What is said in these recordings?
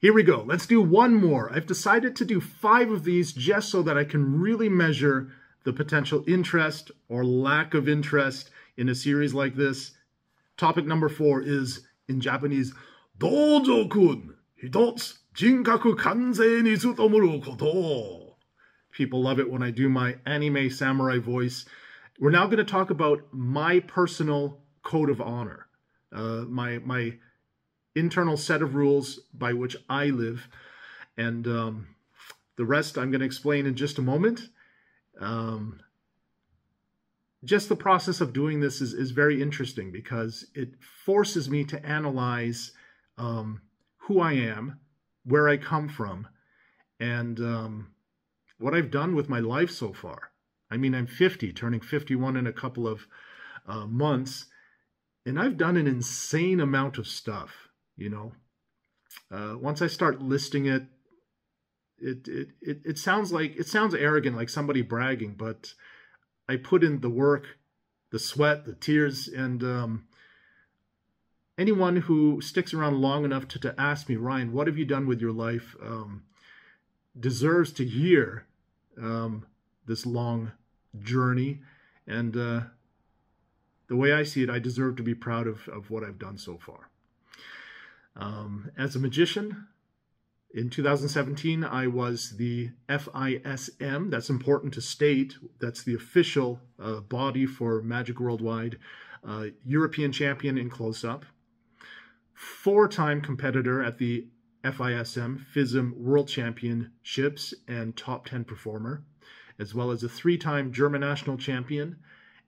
Here we go. Let's do one more. I've decided to do 5 of these just so that I can really measure the potential interest or lack of interest in a series like this. Topic number 4 is, in Japanese, Dojo-kun, hitotsu, jinkaku kanzei ni tsutomu koto. People love it when I do my anime samurai voice. We're now going to talk about my personal code of honor, my internal set of rules by which I live, and the rest I'm going to explain in just a moment. Just the process of doing this is very interesting because it forces me to analyze who I am, where I come from, and what I've done with my life so far. I mean, I'm 50, turning 51 in a couple of months, and I've done an insane amount of stuff. You know, once I start listing it, it sounds arrogant, like somebody bragging, but I put in the work, the sweat, the tears, and anyone who sticks around long enough to ask me, Ryan, what have you done with your life, deserves to hear this long journey. And the way I see it, I deserve to be proud of what I've done so far. As a magician, in 2017, I was the FISM, that's important to state, that's the official body for Magic Worldwide, European champion in close-up, 4-time competitor at the FISM World Championships and top 10 performer, as well as a 3-time German national champion,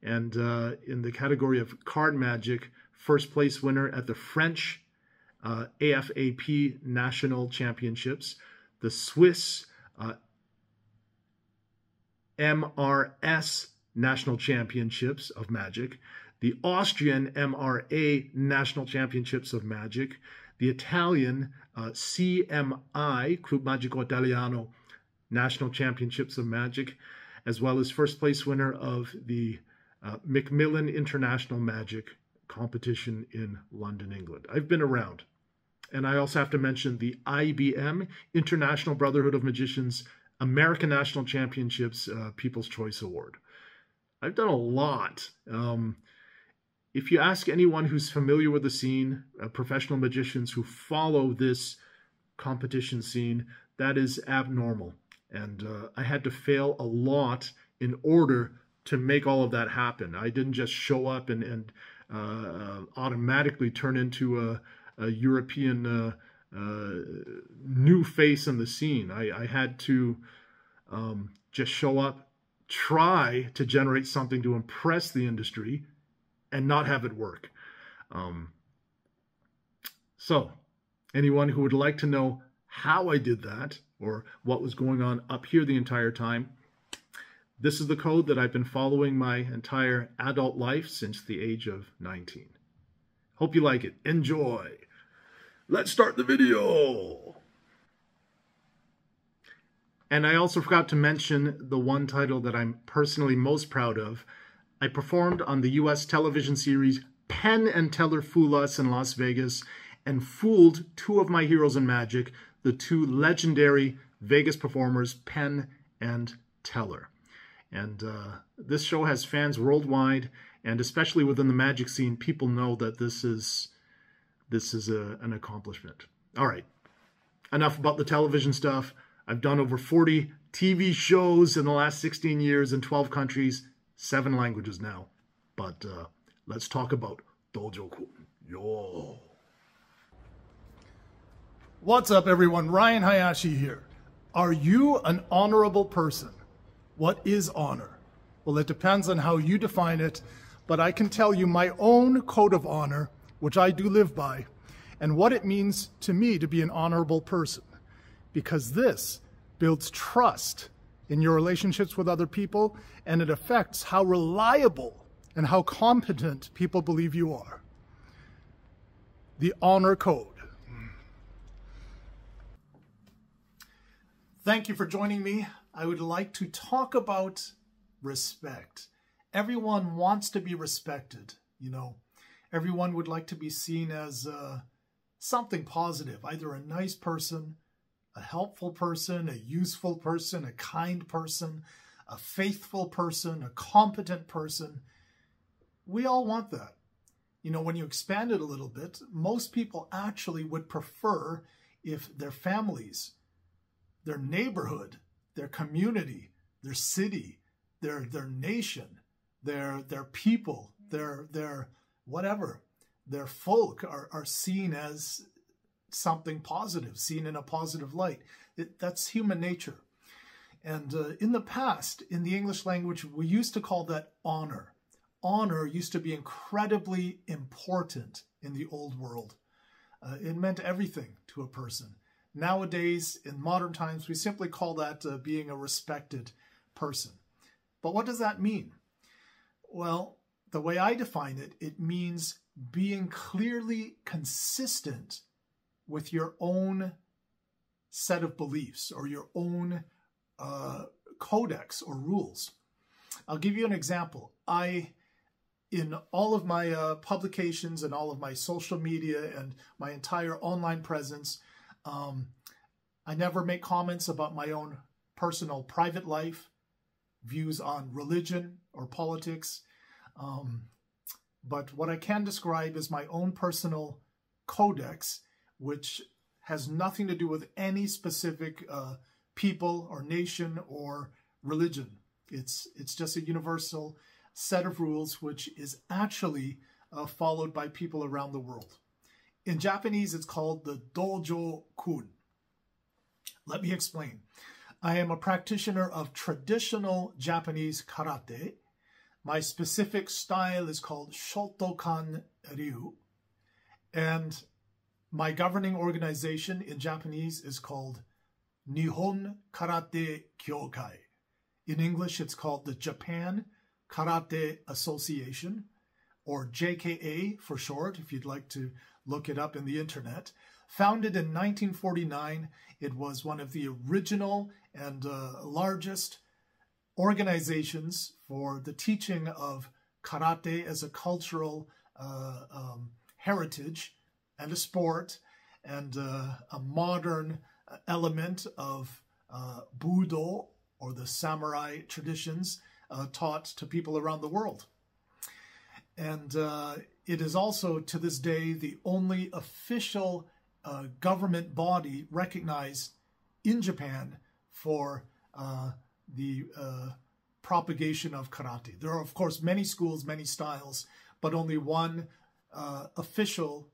and in the category of card magic, first place winner at the French AFAP National Championships, the Swiss MRS National Championships of Magic, the Austrian MRA National Championships of Magic, the Italian CMI, Club Magico Italiano National Championships of Magic, as well as first place winner of the Macmillan International Magic competition in London, England. I've been around. And I also have to mention the IBM, International Brotherhood of Magicians, American National Championships People's Choice Award. I've done a lot. If you ask anyone who's familiar with the scene, professional magicians who follow this competition scene, that is abnormal. And I had to fail a lot in order to make all of that happen. I didn't just show up and automatically turn into a European new face in the scene. I had to just show up, try to generate something to impress the industry, and not have it work. So, anyone who would like to know how I did that, or what was going on up here the entire time, this is the code that I've been following my entire adult life since the age of 19. Hope you like it. Enjoy. Let's start the video. And I also forgot to mention the one title that I'm personally most proud of. I performed on the US television series Penn and Teller Fool Us in Las Vegas and fooled 2 of my heroes in magic, the 2 legendary Vegas performers, Penn and Teller. And this show has fans worldwide, and especially within the magic scene, people know that this is an accomplishment. All right, enough about the television stuff. I've done over 40 TV shows in the last 16 years in 12 countries, 7 languages now. But let's talk about Dojo-kun. Yo. What's up, everyone? Ryan Hayashi here. Are you an honorable person? What is honor? Well, it depends on how you define it, but I can tell you my own code of honor, which I do live by, and what it means to me to be an honorable person. Because this builds trust in your relationships with other people, and it affects how reliable and how competent people believe you are. The honor code. Thank you for joining me. I would like to talk about respect. Everyone wants to be respected, you know. Everyone would like to be seen as something positive, either a nice person, a helpful person, a useful person, a kind person, a faithful person, a competent person. We all want that. You know, when you expand it a little bit, most people actually would prefer if their families, their neighborhood, their community, their city, their nation, their people, their whatever, their folk are seen as something positive, seen in a positive light. That's human nature. And in the past, in the English language, we used to call that honor. Honor used to be incredibly important in the old world. It meant everything to a person. Nowadays, in modern times, we simply call that being a respected person. But what does that mean? Well, the way I define it, it means being clearly consistent with your own set of beliefs or your own codex or rules. I'll give you an example. In all of my publications and all of my social media and my entire online presence, I never make comments about my own personal private life, views on religion or politics. But what I can describe is my own personal codex, which has nothing to do with any specific people or nation or religion. It's just a universal set of rules which is actually followed by people around the world. In Japanese, it's called the Dojo-kun. Let me explain. I am a practitioner of traditional Japanese karate. My specific style is called Shotokan Ryu. And my governing organization in Japanese is called Nihon Karate Kyokai. In English, it's called the Japan Karate Association, or JKA for short, if you'd like to look it up in the internet. Founded in 1949, it was one of the original and largest organizations for the teaching of karate as a cultural heritage and a sport and a modern element of Budo, or the samurai traditions, taught to people around the world. And it is also, to this day, the only official government body recognized in Japan for the propagation of karate. There are, of course, many schools, many styles, but only one official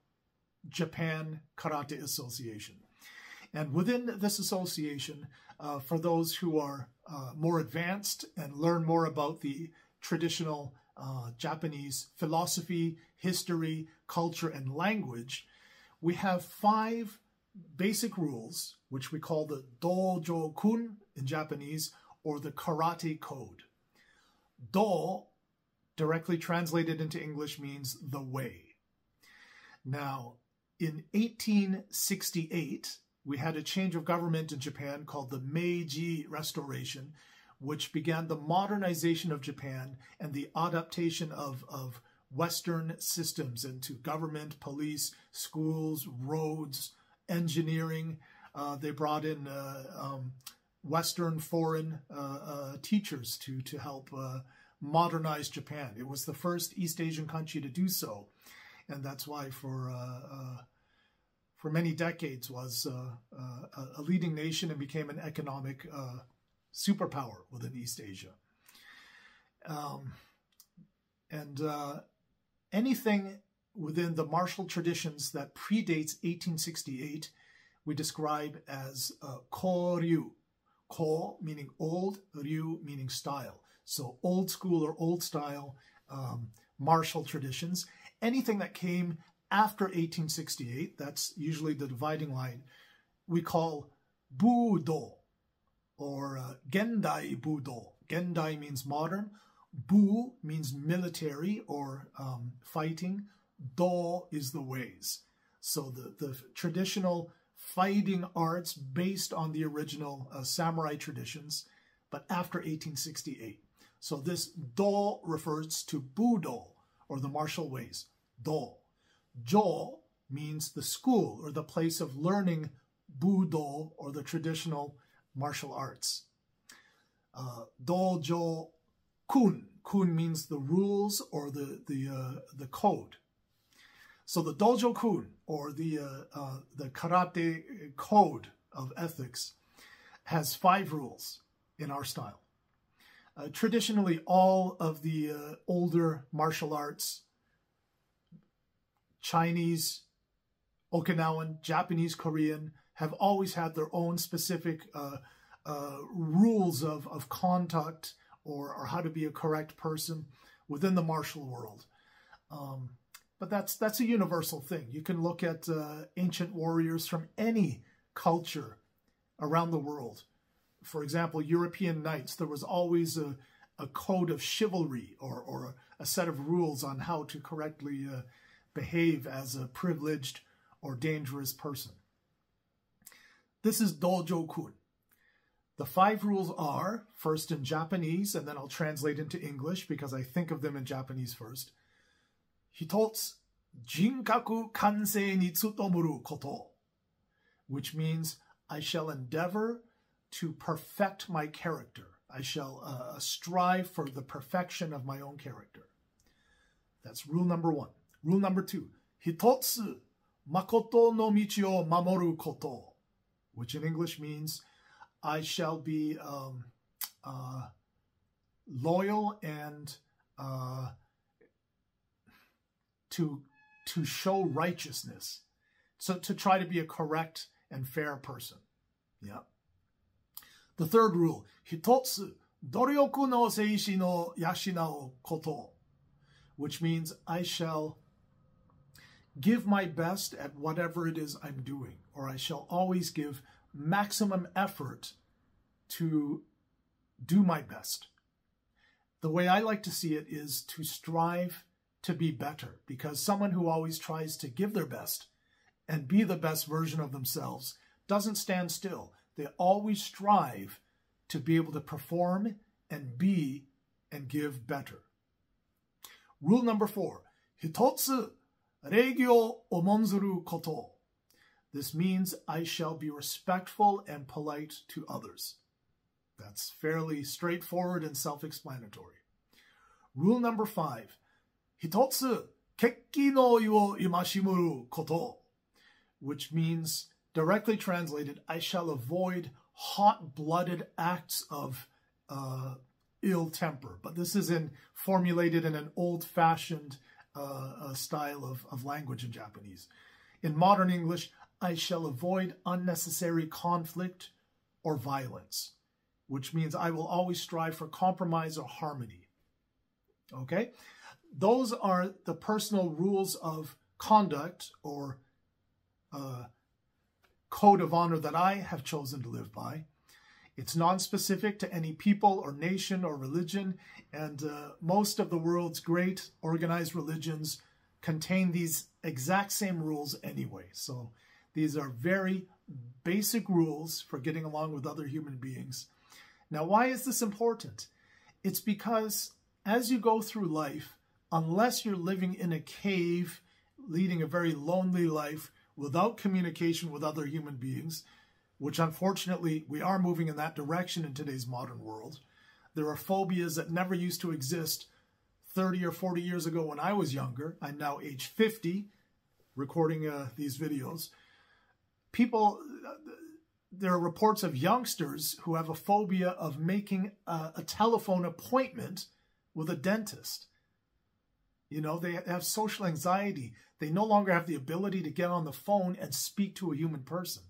Japan Karate Association. And within this association, for those who are more advanced and learn more about the traditional Japanese philosophy, history, culture, and language, we have 5 basic rules, which we call the Dojo-kun in Japanese, or the Karate Code. Do, directly translated into English, means the way. Now, in 1868, we had a change of government in Japan called the Meiji Restoration, which began the modernization of Japan and the adaptation of Western systems into government, police, schools, roads, engineering. They brought in Western foreign teachers to help modernize Japan. It was the first East Asian country to do so. And that's why for many decades was a leading nation and became an economic superpower within East Asia. Anything within the martial traditions that predates 1868, we describe as ko-ryu. Ko meaning old, ryu meaning style. So old school or old style martial traditions. Anything that came after 1868, that's usually the dividing line, we call Budo, or Gendai Budo. Gendai means modern. Bu means military or fighting. Do is the ways. So the traditional fighting arts based on the original samurai traditions, but after 1868. So this Do refers to Budo, or the martial ways. Do. Jo means the school or the place of learning Budo, or the traditional martial arts. Dojo kun. Kun means the rules or the code. So the dojo kun, or the karate code of ethics, has 5 rules in our style. Traditionally, all of the older martial arts, Chinese, Okinawan, Japanese, Korean, have always had their own specific rules of conduct or how to be a correct person within the martial world. But that's a universal thing. You can look at ancient warriors from any culture around the world. For example, European knights, there was always a code of chivalry or a set of rules on how to correctly behave as a privileged or dangerous person. This is Dojo-kun. The 5 rules are, first in Japanese, and then I'll translate into English because I think of them in Japanese first. Hitotsu, jinkaku kansei ni tsutomuru koto, which means I shall endeavor to perfect my character. I shall strive for the perfection of my own character. That's rule number 1. Rule number 2, hitotsu makoto no michi o mamoru koto, which in English means I shall be loyal and to show righteousness. So to try to be a correct and fair person. Yeah. The third rule, hitotsu doryoku no seishi no yashinao koto, which means I shall give my best at whatever it is I'm doing, or I shall always give maximum effort to do my best. The way I like to see it is to strive to be better, because someone who always tries to give their best and be the best version of themselves doesn't stand still. They always strive to be able to perform and be and give better. Rule number 4, hitotsu reigi o omonzuru koto. This means I shall be respectful and polite to others. That's fairly straightforward and self-explanatory. Rule number 5, hitotsu kekki no ii o imashimuru koto, which means, directly translated, I shall avoid hot-blooded acts of ill temper. But this is formulated in an old-fashioned style of language in Japanese. In modern English, I shall avoid unnecessary conflict or violence, which means I will always strive for compromise or harmony. Okay? Those are the personal rules of conduct or code of honor that I have chosen to live by. It's non-specific to any people or nation or religion, and most of the world's great organized religions contain these exact same rules anyway. So these are very basic rules for getting along with other human beings. Now, why is this important? It's because as you go through life, unless you're living in a cave, leading a very lonely life without communication with other human beings, which unfortunately we are moving in that direction in today's modern world. There are phobias that never used to exist 30 or 40 years ago when I was younger. I'm now age 50, recording these videos. There are reports of youngsters who have a phobia of making a telephone appointment with a dentist. You know, they have social anxiety. They no longer have the ability to get on the phone and speak to a human person.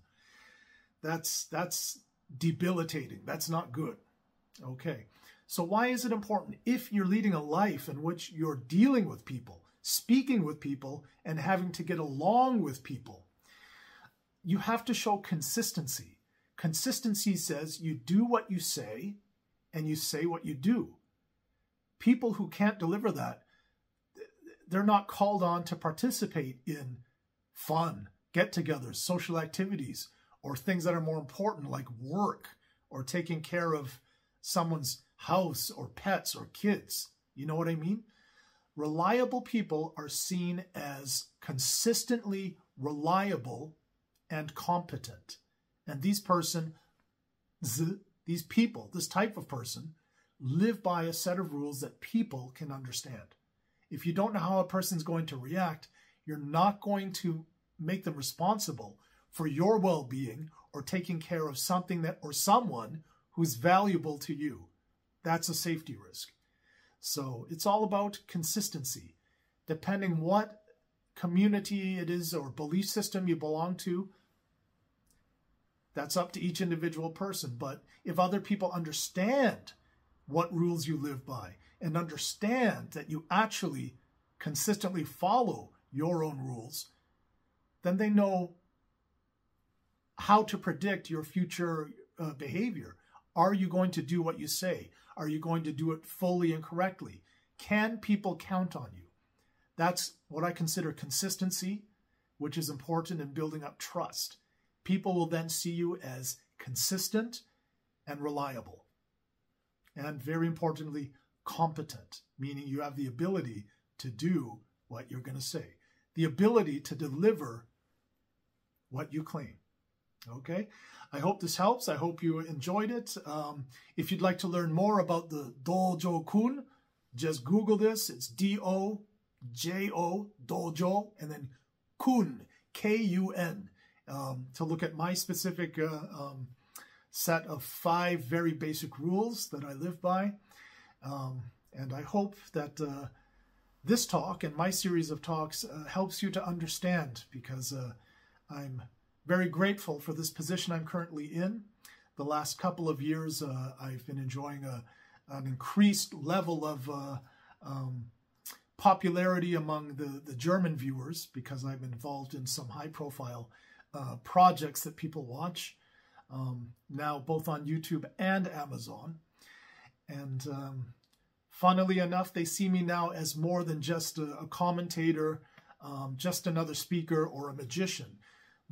That's debilitating. That's not good. Okay. So why is it important? If you're leading a life in which you're dealing with people, speaking with people, and having to get along with people, you have to show consistency. Consistency says you do what you say and you say what you do. People who can't deliver that, they're not called on to participate in fun, get-togethers, social activities, or things that are more important like work or taking care of someone's house or pets or kids. You know what I mean? Reliable people are seen as consistently reliable, and competent. And these people, this type of person, live by a set of rules that people can understand. If you don't know how a person's going to react, you're not going to make them responsible for your well-being or taking care of something that or someone who's valuable to you. That's a safety risk. So it's all about consistency. Depending what community it is or belief system you belong to, that's up to each individual person. But if other people understand what rules you live by and understand that you actually consistently follow your own rules, then they know how to predict your future behavior. Are you going to do what you say? Are you going to do it fully and correctly? Can people count on you? That's what I consider consistency, which is important in building up trust. People will then see you as consistent and reliable. And very importantly, competent, meaning you have the ability to do what you're going to say. The ability to deliver what you claim. Okay? I hope this helps. I hope you enjoyed it. If you'd like to learn more about the Dojo Kun, just Google this. It's D-O-J-O, Dojo, and then Kun, K-U-N, to look at my specific set of 5 very basic rules that I live by. And I hope that this talk and my series of talks helps you to understand, because I'm very grateful for this position I'm currently in. The last couple of years, I've been enjoying an increased level of popularity among the German viewers, because I'm involved in some high-profile projects that people watch, now both on YouTube and Amazon. And funnily enough, they see me now as more than just a commentator, just another speaker or a magician.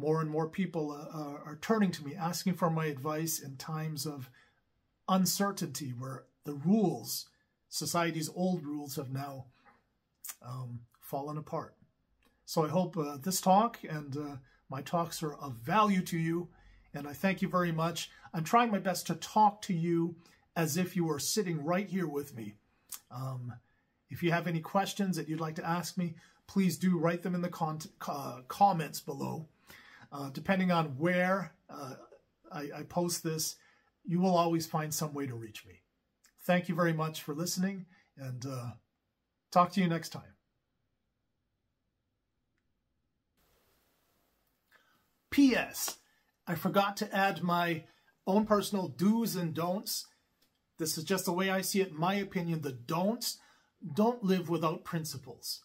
More and more people are turning to me, asking for my advice in times of uncertainty, where the rules, society's old rules, have now fallen apart. So I hope this talk and my talks are of value to you, and I thank you very much. I'm trying my best to talk to you as if you were sitting right here with me. If you have any questions that you'd like to ask me, please do write them in the comments below. Depending on where I post this, you will always find some way to reach me. Thank you very much for listening, and talk to you next time. P.S. I forgot to add my own personal do's and don'ts. This is just the way I see it. In my opinion, the don'ts: don't live without principles.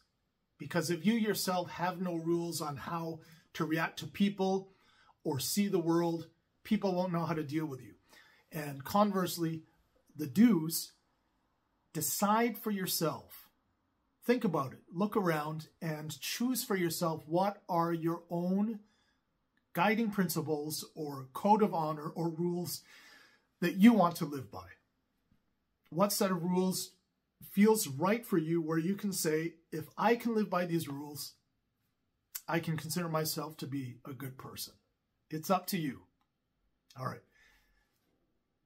Because if you yourself have no rules on how to react to people or see the world, people won't know how to deal with you. And conversely, the do's: decide for yourself. Think about it. Look around and choose for yourself what are your own guiding principles or code of honor or rules that you want to live by. What set of rules feels right for you, where you can say, if I can live by these rules, I can consider myself to be a good person. It's up to you. All right.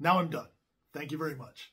Now I'm done. Thank you very much.